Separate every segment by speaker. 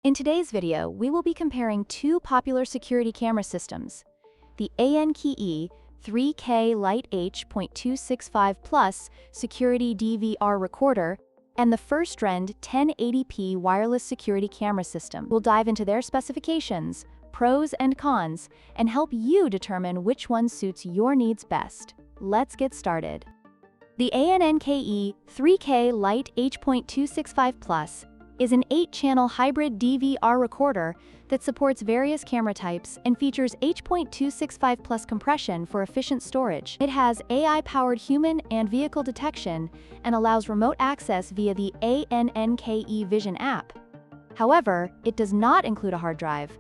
Speaker 1: In today's video, we will be comparing two popular security camera systems, the ANKE 3K Lite H.265 Plus Security DVR Recorder and the Firstrend 1080p Wireless Security Camera System. We'll dive into their specifications, pros and cons, and help you determine which one suits your needs best. Let's get started. The ANNKE 3K Lite H.265 Plus is an 8-channel hybrid DVR recorder that supports various camera types and features H.265 Plus compression for efficient storage. It has AI-powered human and vehicle detection and allows remote access via the ANNKE Vision app. However, it does not include a hard drive.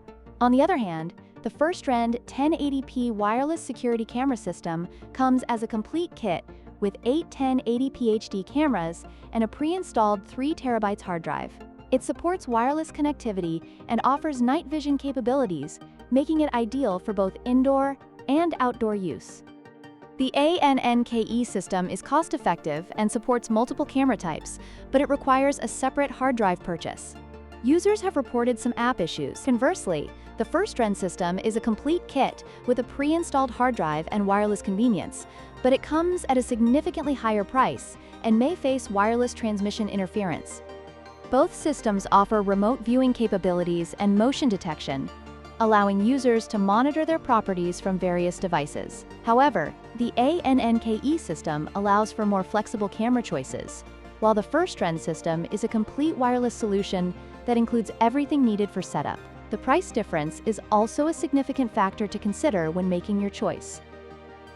Speaker 1: On the other hand, the Firstrend 1080p wireless security camera system comes as a complete kit with 8 1080p HD cameras and a pre-installed 3 TB hard drive. It supports wireless connectivity and offers night vision capabilities, making it ideal for both indoor and outdoor use. The ANNKE system is cost-effective and supports multiple camera types, but it requires a separate hard drive purchase. Users have reported some app issues. Conversely, the Firstrend system is a complete kit with a pre-installed hard drive and wireless convenience, but it comes at a significantly higher price and may face wireless transmission interference. Both systems offer remote viewing capabilities and motion detection, allowing users to monitor their properties from various devices. However, the ANNKE system allows for more flexible camera choices, while the Firstrend system is a complete wireless solution that includes everything needed for setup. The price difference is also a significant factor to consider when making your choice.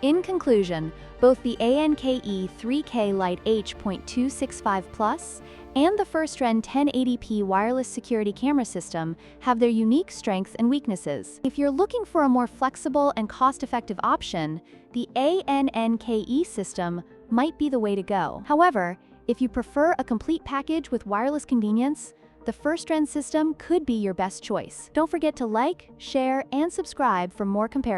Speaker 1: In conclusion, both the ANKE 3K Lite H.265 Plus and the Firstrend 1080p wireless security camera system have their unique strengths and weaknesses. If you're looking for a more flexible and cost-effective option, the ANNKE system might be the way to go. However, if you prefer a complete package with wireless convenience, the Firstrend system could be your best choice. Don't forget to like, share, and subscribe for more comparisons.